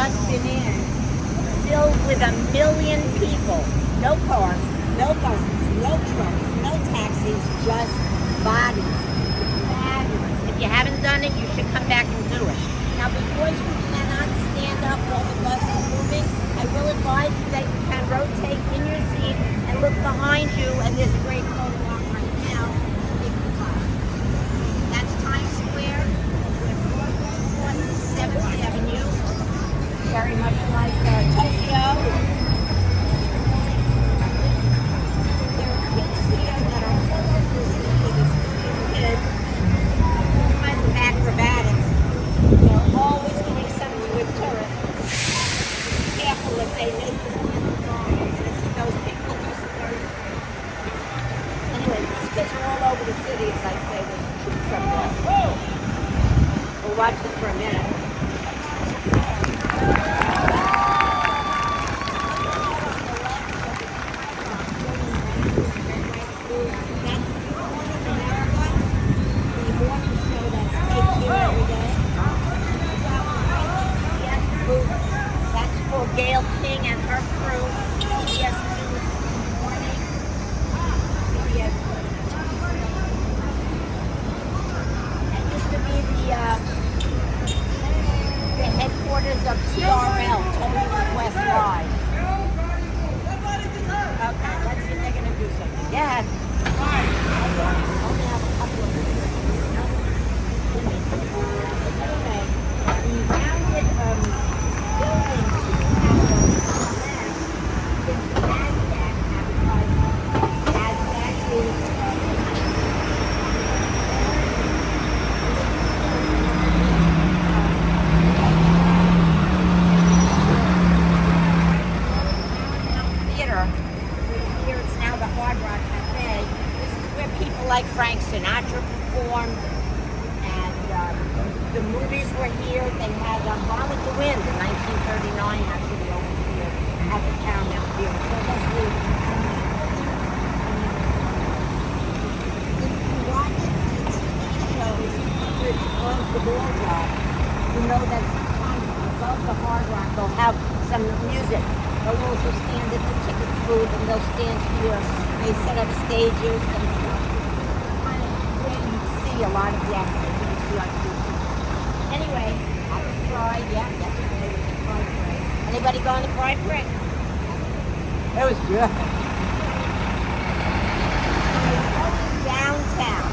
just been in, filled with 1,000,000 people. No cars, no buses, no trucks, no taxis, just bodies. It's fabulous. If you haven't done it, you should come back and do it. Now, because you cannot stand up while the bus is moving, I will advise you that you can rotate in your seat and look behind you, and there's a great photo op right now. That's Times Square. We're 7th Avenue. Very much like Tokyo. There are kids here that are kids, all kinds of acrobatics. They're always doing something with tourists. Be careful if they make this wrong. Those people do some very... Anyway, these kids are all over the city, as I say. There's a troop somewhere. We'll watch them for a minute. Gail King and her crew, CBS News Morning, CBS. That used to be the headquarters of TRL, Total Request Live. Okay, let's see if they're going to do something. Yeah. Only have a couple of minutes. Okay. The founded building. Like Frank Sinatra performed, and the movies were here. They had Gone with the Wind in 1939 actually opened here at the Paramount Theater. So that's really, if you watch the TV shows on the boardwalk, you know that sometimes above the Hard Rock they'll have some music. They'll also stand at the ticket booth and they'll stand here. They set up stages and stuff. A lot of the activities on YouTube. Anyway, happy Pride, yeah, yesterday was Pride Parade. Anybody going to Pride Parade? It was good. Downtown.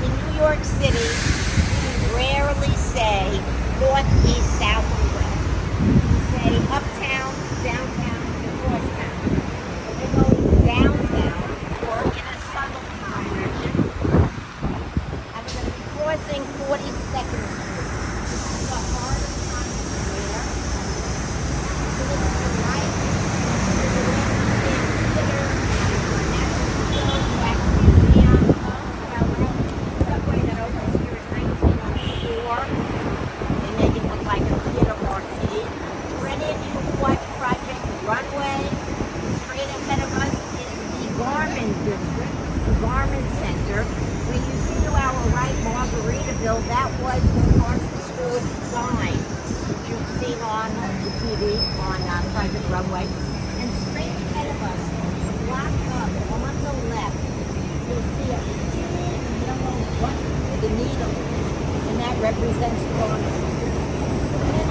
In New York City, we rarely say north, east, south, and west. We say uptown, downtown, and crosstown. But we're going downtown or in a subtle crossing 42nd Street. The heart of Times Square. To the right, Museum, subway that opens here in 1904. They make it look like a theater marquee. For any of you who watch Project Runway, straight ahead of us is the Garment District, the Garment Center. Where you see to our right, Margaritaville, that was the Martha Stewart design, which you've seen on the TV on Project Runway. And straight ahead of us, locked up on the left, you'll see a big yellow button with a needle, and that represents the Garment Center. The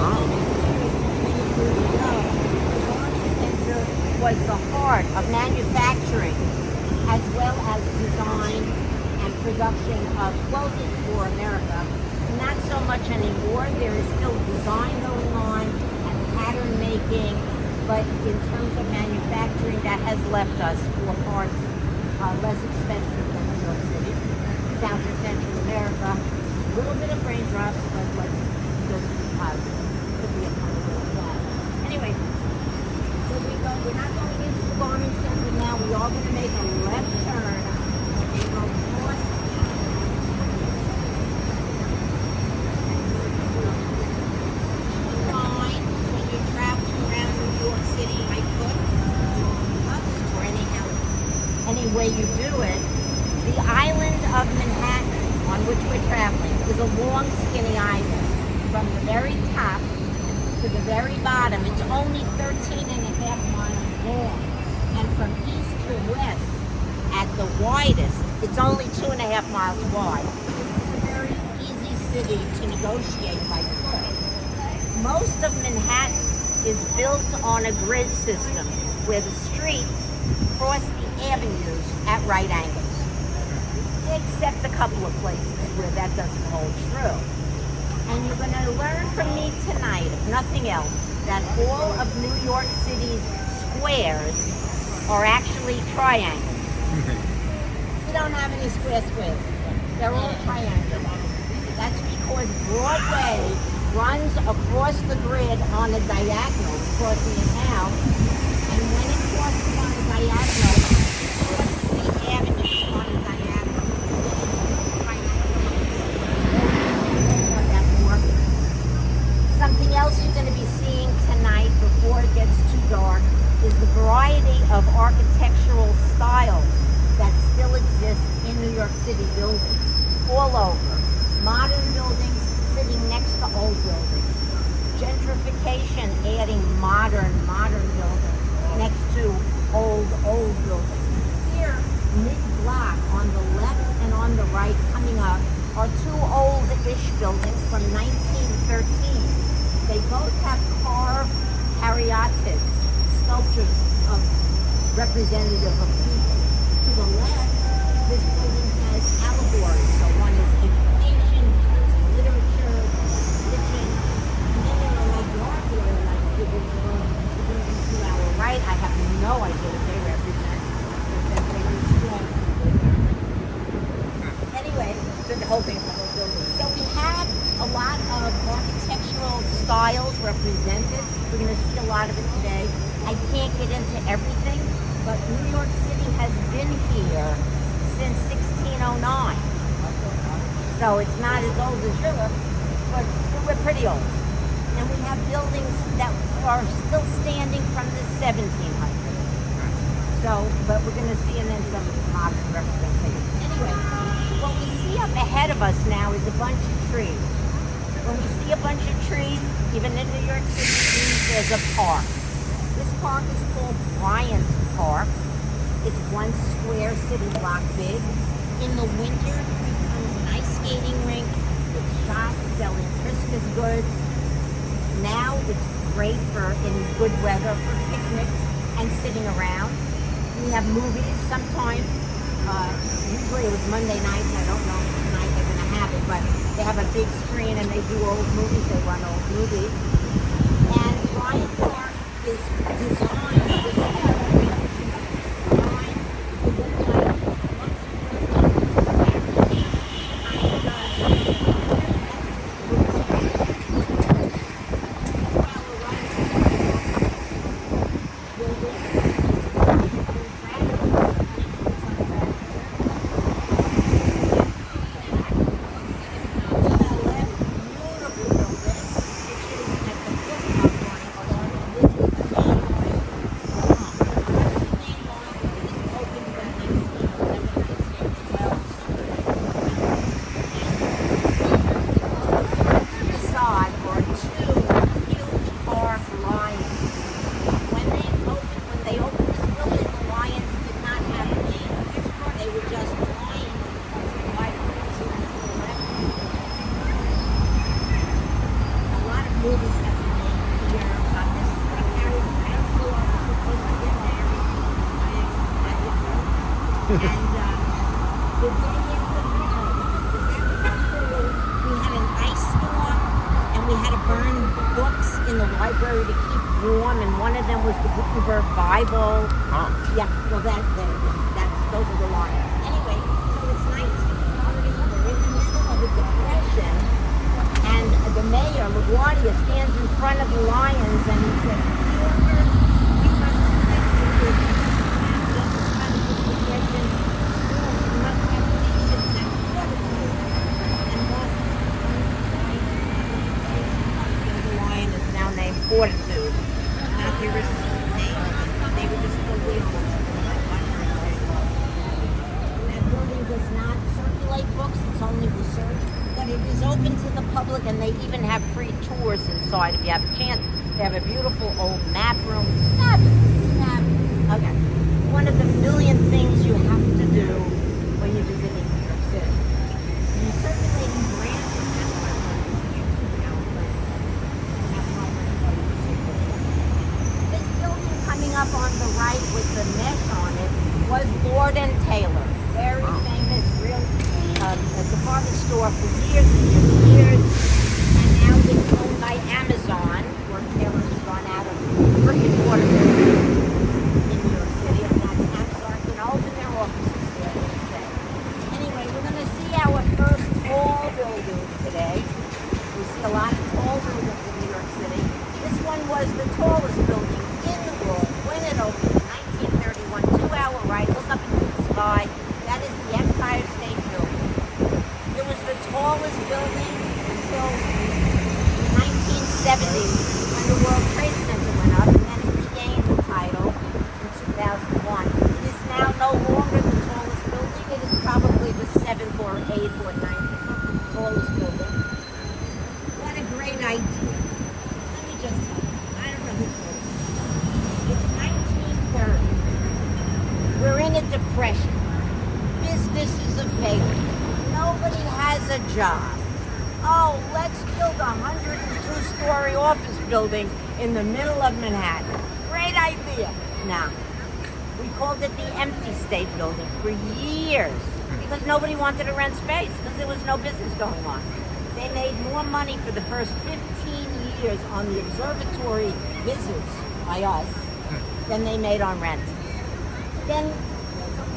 Garment Center was the heart of manufacturing, as well as design and production of clothing for America. Not so much anymore. There is still design going on and pattern making, but in terms of manufacturing, that has left us for parts less expensive than New York City, South and Central America. A little bit of raindrops, but let's just be positive. Could be a positive of that. Anyway, so we're not going into the Garment Center now. We are going to make a left turn. Any way you do it, the island of Manhattan, on which we're traveling, is a long, skinny island from the the very bottom. It's only 13 and a half miles long. And from east to west, at the widest, it's only 2.5 miles wide. It's a very easy city to negotiate by foot. Most of Manhattan is built on a grid system where the streets cross the avenues at right angles, except a couple of places where that doesn't hold true. And you're going to learn from me tonight, if nothing else, that all of New York City's squares are actually triangles. We don't have any squares. They're all triangles. That's because Broadway runs across the grid on a diagonal, crossing it out, and when it crosses on a diagonal, it crosses the avenue on a diagonal. Something else you're going to be seeing tonight before it gets too dark is the variety of architectural styles that still exist in New York City buildings, all over. Modern buildings sitting next to old buildings. Gentrification adding modern buildings next to old buildings. Here, mid-block on the left and on the right coming up are two old-ish buildings from 1913. They both have carved caryatids, sculptures of representative of people. To the left, this building has allegories. So one is education, literature, religion, and then there are like darker like figures of the buildings to our right. I have no idea what they represent. But they are strong. Anyway, so the whole thing is the whole building. So we have a lot of architectural styles represented. We're going to see a lot of it today. I can't get into everything, but New York City has been here since 1609. So it's not as old as Europe, but we're pretty old. And we have buildings that are still standing from the 1700s. So, but we're going to see and then some modern representation. Anyway, what we see up ahead of us now is a bunch of trees. When we see a bunch of trees, even in New York City, it means there's a park. This park is called Bryant Park. It's 1 square city block big. In the winter, it becomes an ice skating rink with shops selling Christmas goods. Now it's great in good weather for picnics and sitting around. We have movies sometimes. Usually it was Monday nights. I don't know if tonight they're going to have it, but they have a big screen and they do old movies. They run old movies. And Bryant Park is designed this way. library to keep warm, and one of them was the Gutenberg Bible. Oh. Yeah, well, those are the lines. Anyway, so it's 1940. We're in the middle of a depression, and the mayor, LaGuardia, stands in front of the lions, and he says, "You must connect with this kind of depression. You must have patience and fortitude." And the lion is now named Fortitude. Not the original name. They were just called labels. That building does not circulate books. It's only research. But it is open to the public, and they even have free tours inside if you have a chance. They have a beautiful old map room. It's fabulous. Fabulous. Okay. One of the million things you have to do when you're visiting New York City. You're circulating Brandon. That's why this building coming up on the right with the mesh on it was Lord and Taylor. Very famous, real department store for years and years and years. And now it's owned by Amazon, where Taylor has gone out of brick and mortar business in New York City. And that's Amazon can open their offices there, they say. Anyway, we're going to see our first tall building today. We see a lot of tall buildings in New York City. This one was the tallest building in the world when it opened in 1931. 2-hour ride. Look up into the sky. That is the Empire State Building. It was the tallest building until 1970 when the World Trade Center went up and then regained the title in 2001. It is now no longer the tallest building. It is probably the 7th or 8th or 9th tallest building. What a great idea. Let me just tell you. I don't know who told me. It's 1930. We're in a depression. Business is a failure. Nobody has a job. Oh, let's build a 102-story office building in the middle of Manhattan. Great idea. Now, we called it the Empty State Building for years because nobody wanted to rent space because there was no business going on. They made more money for the first 15 years on the observatory visits by us than they made on rent. Then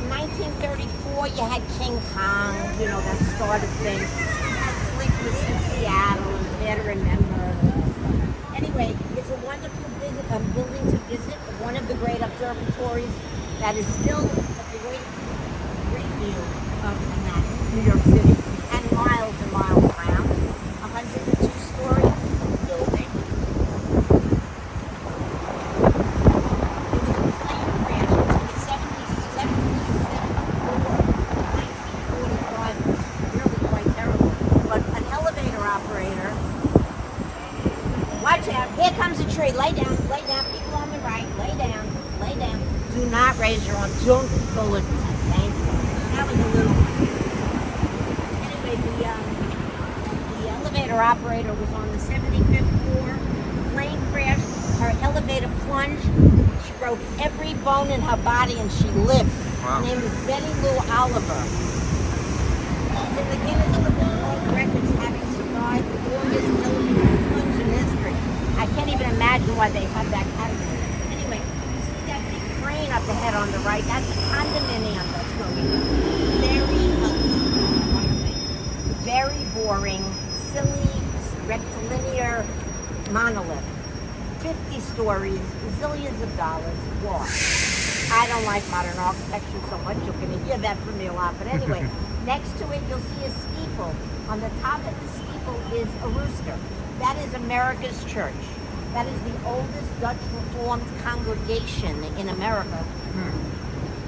in 1934, you had King Kong, that started things. You had Sleepless in Seattle, and Fair to Remember. Anyway, it's a wonderful building to visit. One of the great observatories that is still a great view of Manhattan, New York City, and miles around. 102-story building. Watch out, here comes a tree. Lay down, people on the right, lay down. Do not raise your arm, don't pull it. Thank you. That was a little... Anyway, the elevator operator was on the 75th floor. Plane crashed, her elevator plunged. She broke every bone in her body and she lived. Wow. Her name was Betty Lou Oliver. She's in the Guinness Book of World Records, having survived the longest elevator plunge in history. I can't even imagine why they have that category. Anyway, you see that big crane up ahead on the right? That's a condominium that's going on. Very boring, silly, rectilinear monolith. 50 stories, zillions of dollars. Why? I don't like modern architecture so much. You're going to hear that from me a lot. But anyway, next to it, you'll see a steeple. On the top of the steeple is a rooster. That is America's church. That is the oldest Dutch Reformed congregation in America.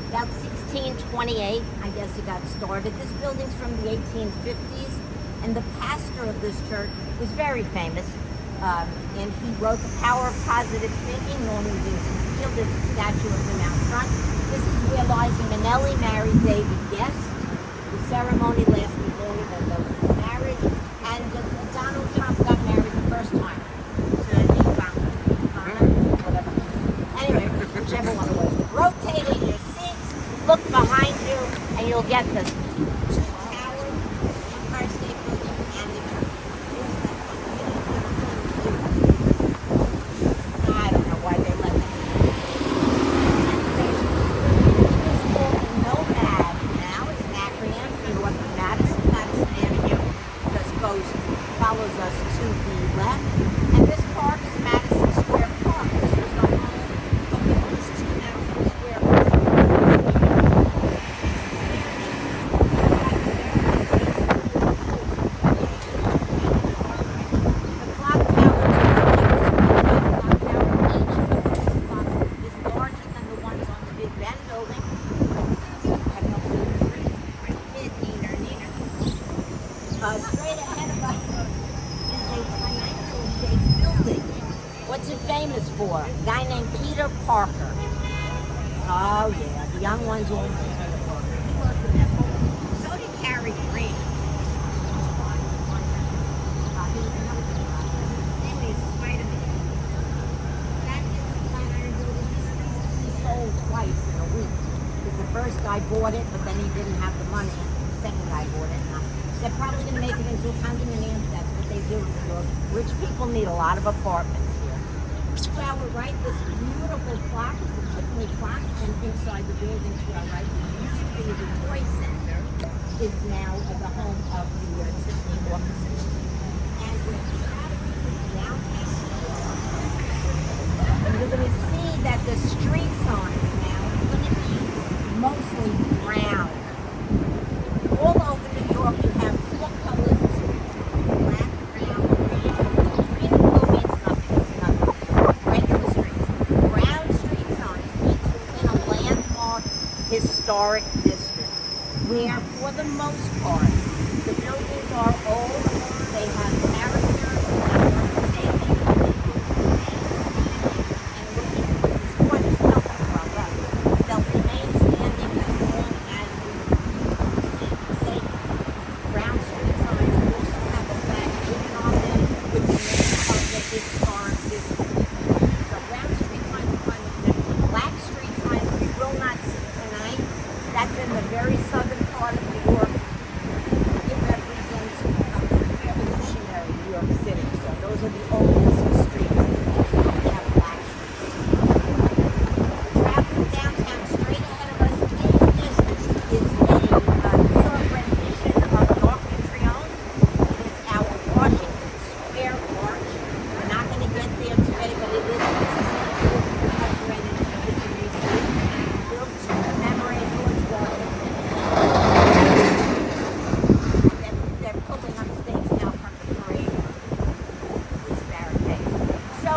About 1628, I guess it got started. This building's from the 1850s, and the pastor of this church was very famous. And he wrote The Power of Positive Thinking, known as his gilded statue of him out front. This is where Liza Minnelli married David Guest. The ceremony lasted longer than the marriage, and Donald Trump got married the first time to Ivana, whatever. Anyway, whichever one it was. Rotate in your seats, look behind you, and you'll get the tower, Empire State Building, and the church. I don't know why they let that. It's called Nomad. Now it's an acronym for North of Madison. Madison Avenue just follows us to the left. And this park is Madison Square Park. This was the home of the first two Madison Square Park. What's it famous for? A guy named Peter Parker. Oh yeah, the young ones all know Peter Parker. He worked in that whole. So did Cary Grant. He was another good guy. Anyway, Spider-Man. That is the Flatiron Building. He sold twice in a week. Because the first guy bought it, but then he didn't have the money. The second guy bought it. They're probably going to make it into a condominium. That's what they do in New York. Rich people need a lot of apartments here. To our right, this beautiful clock is the Tiffany clock, and inside the building to our right, which used to be the toy center, is now the home of the Tiffany offices. And we're downtown New York. And you're going to see that the street signs now are going to be mostly brown. All over New York, you have four colors of streets: black, brown, green. Green and blue means nothing. It's nothing. Regular streets. Brown street signs in a landmark historic district, where, for the most part, the buildings are old. They have character. They're saving. And looking at this point, there's nothing from them. They'll remain standing as long as we say brown street signs also have a flag written on them with the name of the historic district. So brown street signs are kind of different. Black street signs we will not see tonight. That's in the very southern part of New York. It represents revolutionary New York City. So those are the oldest streets. We have black streets. Traveling downtown, straight ahead of us in the distance is a New York rendition of an Arc de Triomphe. It is our Washington Square Arch. We're not going to get there today, but it is in the center of Greenwich, built to commemorate George Washington. They're pulling up stakes now from the parade. Police barricade. So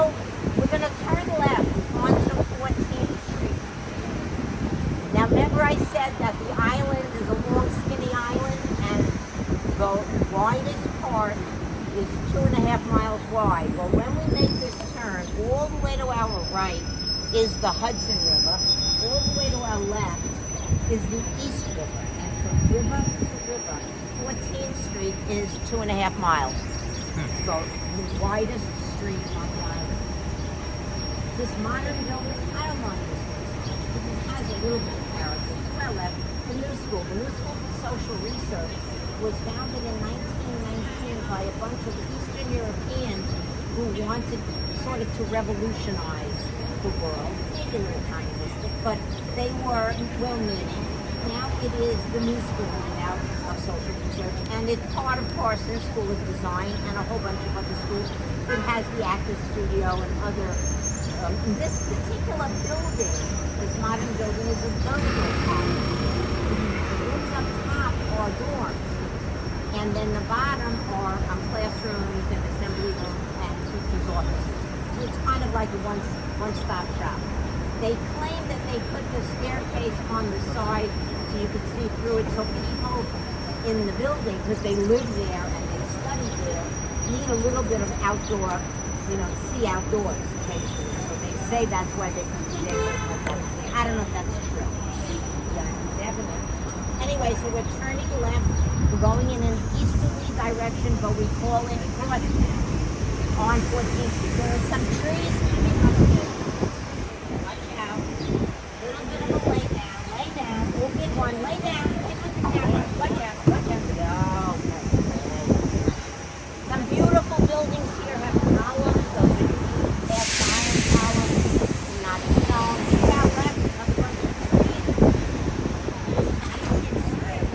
we're going to turn left onto 14th Street. Now remember I said that the island is a long skinny island, and the widest part is 2.5 miles wide. Well, when we make this turn, all the way to our right is the Hudson River. All the way to our left is the East River. And from river to river, 14th Street is 2.5 miles. So the widest street on the island. This modern building, I don't mind this one because it has a little bit of character. To our left, the New School. The New School for Social Research was founded in 1919 by a bunch of Eastern Europeans who wanted sort of to revolutionize the world. Maybe a little communistic, but they were well-meaning. Now it is the New School now of Social Research, and it's part of Parsons School of Design and a whole bunch of other schools. It has the Actors Studio and other. This particular building, this modern building, is a dormitory college. The rooms up top are dorms, and then the bottom are classrooms and assembly rooms and teachers' offices. So it's kind of like a one-stop shop. They claim that they put the staircase on the side so you could see through it, so people in the building, because they live there and they study there, need a little bit of outdoor, see outdoors occasionally. So they say that's why they put the staircase like that. I don't know if that's true. Yeah, definitely. Anyway, so we're turning left. We're going in an easterly direction, but we call it crosstown on 14th Street. There are some trees coming up here. Watch out. A little bit of a lay down. Lay down. We'll get one. Lay down. Hit with the camera. Watch out. Watch out. Oh, okay. Some beautiful buildings here have columns. Those are cast iron columns. Not stone. To our left, another bunch of trees. This is 19th Street.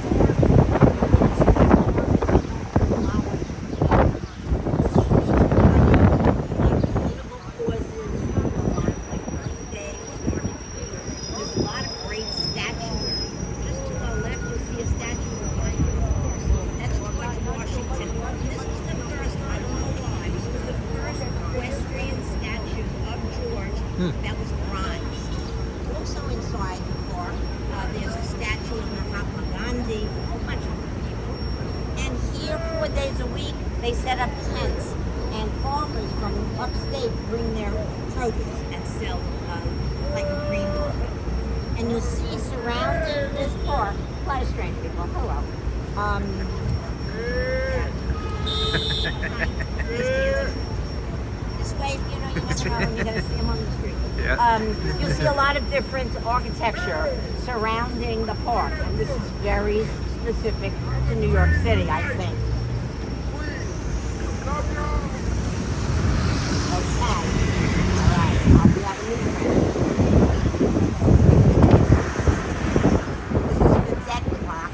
That was bronze. Also inside the park, there's a statue of Mahatma Gandhi, a whole bunch of people. And here, 4 days a week, they set up tents. And farmers from upstate bring their produce and sell like a green market. And you'll see surrounding this park, a lot of strange people. Hello. This way, you never know when you're going to see them on the street. Yeah. You'll see a lot of different architecture surrounding the park, and this is very specific to New York City, I think. Okay. All right. We have a new friend. This is the dead clock.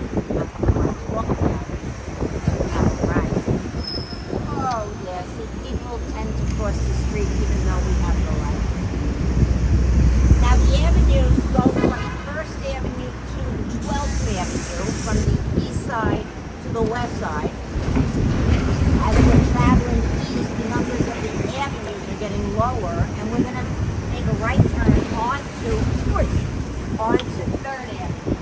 All right. Oh, yes. People tend to cross the street even though we have the light. Now, the avenues go from 1st Avenue to 12th Avenue, from the east side to the west side. As we're traveling east, the numbers of the avenues are getting lower, and we're going to make a right turn onto 3rd Avenue.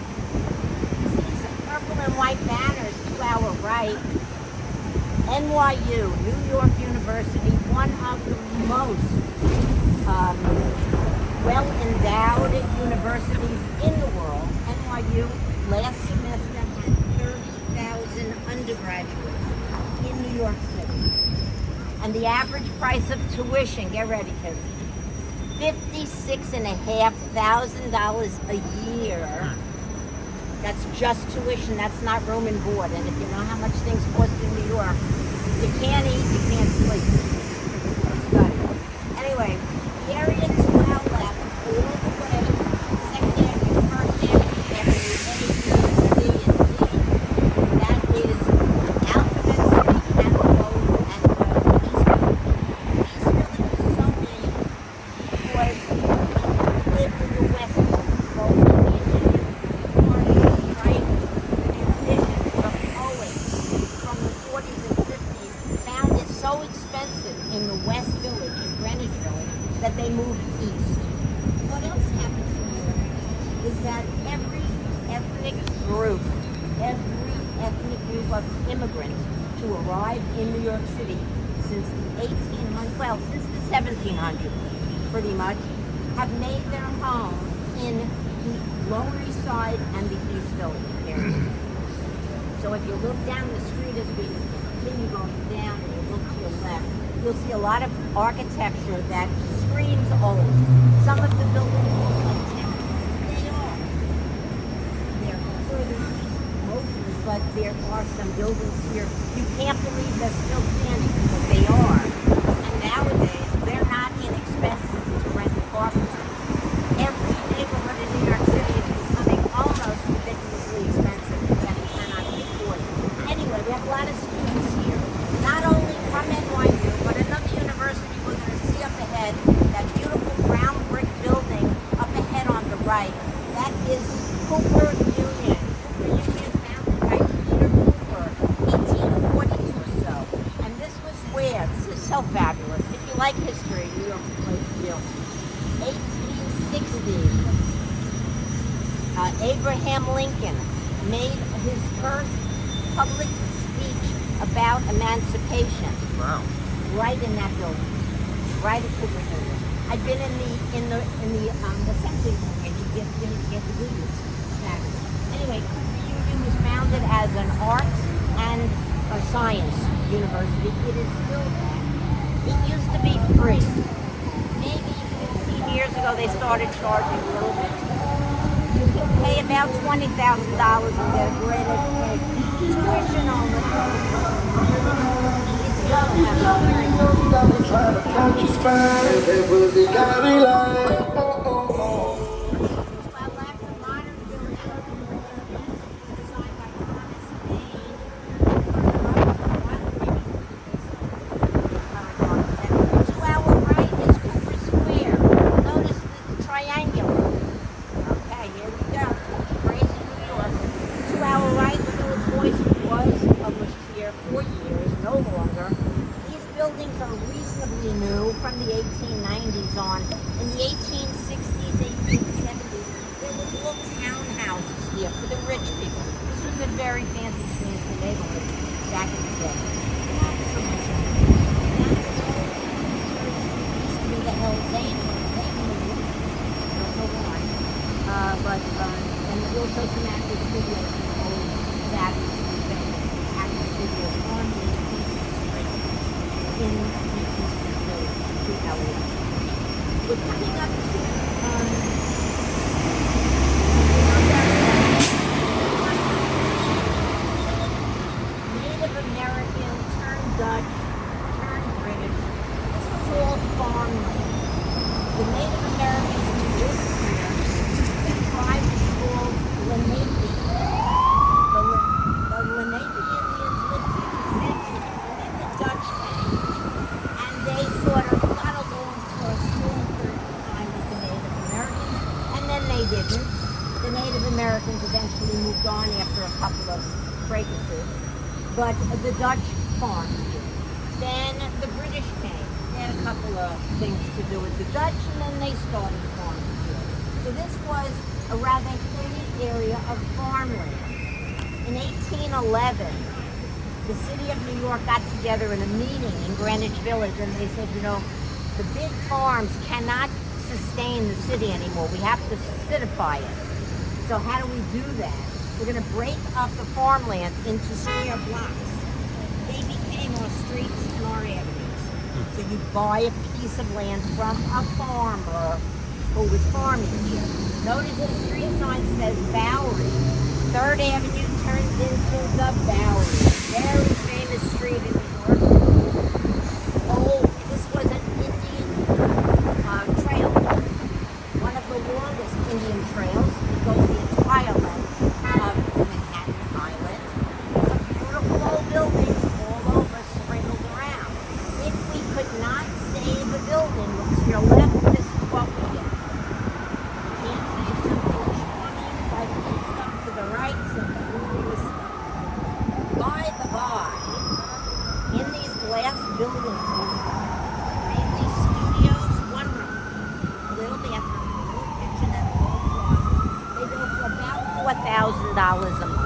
You see some purple and white banners to our right. NYU, New York University, one of the most well-endowed universities in the world. NYU last semester had 30,000 undergraduates in New York City. And the average price of tuition, get ready kids, $56,500 a year. That's just tuition, that's not room and board. And if you know how much things cost in New York, you can't eat, you can't sleep. Don't study. Anyway, the area to our left, all the way, 2nd Avenue, 1st Avenue, A, B, C, and D, that is Alphabet Street and the Road and the East Village. East Village is so named because people lived in the West Village, both in the Indian right? Musicians, the poets from the 40s and 50s found it so expensive in the West Village, in Greenwich Village, that they moved east. What else happened here is that every ethnic group of immigrants to arrive in New York City since the 1800s, well, since the 1700s, pretty much, have made their home in the Lower East Side and the East Village area. So if you look down the street as we continue going down and you look to your left, you'll see a lot of architecture that screams old. Some of the buildings look like temples. They are. They're further east mostly, but there are some buildings here. You can't believe they're still standing, but they are. And nowadays, they're not inexpensive to rent apartments in. Every neighborhood in New York City is becoming almost ridiculously expensive that you cannot afford. Anyway, we have a lot of students here, not only from NYU, but another university we're going to see up ahead, that beautiful brown brick building up ahead on the right. That is Cooper Union. Cooper Union founded by Peter Cooper, 1842 or so. And this was where, this is so fabulous. If you like history, New York's a place to be. 1860, Abraham Lincoln made his first public speech about emancipation. Wow. Right in that building, right at Cooper Union. I've been in the assembly room where he get to do this. Anyway, Cooper Union was founded as an arts and a science university. It is still there. It used to be free. Maybe 15 years ago they started charging a little bit. You can pay about $20,000 and get a great education. Tuition only. From the 1890s on. In the 1860s, 1870s, there were little townhouses here for the rich people. This was a very fancy neighborhood back in the day. Not so much. we're coming up to Native American turned Dutch turned British. This was all farmland. The Native Americans who lived here, the tribe was called Lenape. The Lenape Indians lived here for centuries, and then the Dutch came, and they sort of got along for a small period of time with the Native Americans, and then they didn't. The Native Americans eventually moved on after a couple of fracases, but the Dutch farmed here. Then the British came. They had a couple of things to do with the Dutch, and then they started farming here. So this was a rather hilly area of farmland. In 1811, the city of New York got together in a meeting in Greenwich Village, and they said, you know, the big farms cannot sustain the city anymore. We have to citify it. So how do we do that? We're going to break up the farmland into square blocks. They became our streets and our avenues. So you buy a piece of land from a farmer who was farming here. Notice the street sign says Bowery. 3rd Avenue turns into the Bowery. Very famous street in New York. Oh, this was an Indian trail. One of the longest Indian trails. It goes the entire length of Manhattan Island. Some beautiful old buildings all over, sprinkled around. If we could not save a building, look to your left, this is what we get. You can't save something charming by putting stuff to the right, so the movie was stuff. By the by, in these glass buildings, mainly studios, one room, a little bathroom, a little kitchen, and a little closet. They go for about $4,000 a month.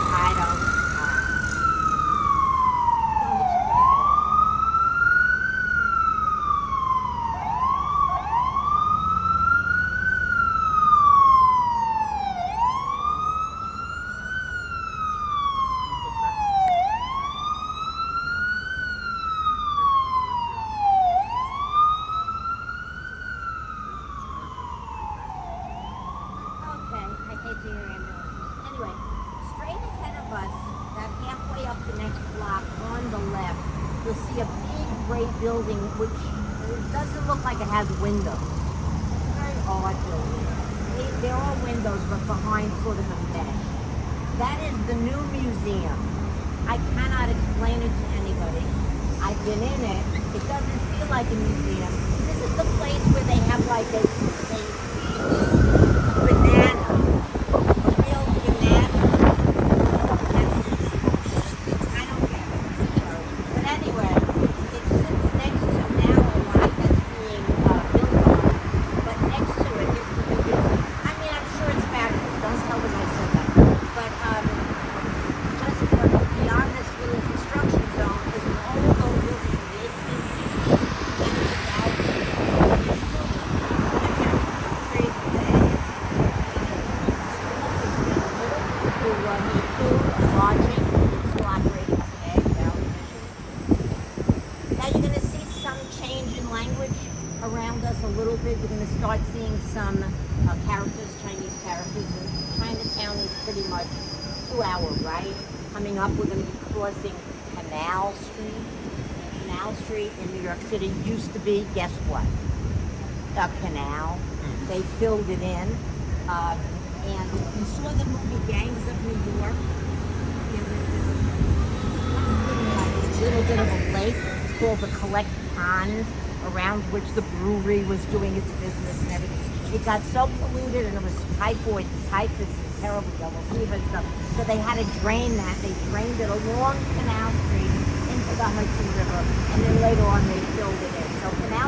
I don't explain it. Okay, I hate to hear ambulances. Anyway, straight ahead of us, about halfway up the next block on the left, you'll see a big gray building which it doesn't look like it has windows. It's a very odd building. They're all windows, but behind sort of a mesh. That is the new museum. I cannot explain it to anybody. I've been in it. It doesn't feel like a museum. This is the place where they have like a banana, a real banana. I don't get it. Sorry. But anyway, it sits next to now a lot that's being built on. But next to it is the museum. I mean, I'm sure it's fabulous. Don't tell them I said that. But just beyond this little construction zone is an old building in the 1860s. And it's about who need food and lodging. It's still operating today, Valley Mission. Now you're going to see some change in language around us a little bit. We're going to start seeing some characters, Chinese characters. And Chinatown is pretty much 2 hours, right? Coming up, we're going to be crossing Canal Street. Canal Street in New York City used to be, guess what? A canal. They filled it in. And you saw the movie Gangs of New York. There was this little bit of a lake. It's called the Collect Pond, around which the brewery was doing its business and everything. It got so polluted, and it was typhoid, typhus, and terrible yellow fever and stuff. So they had to drain that. They drained it along Canal Street into the Hudson River, and then later on they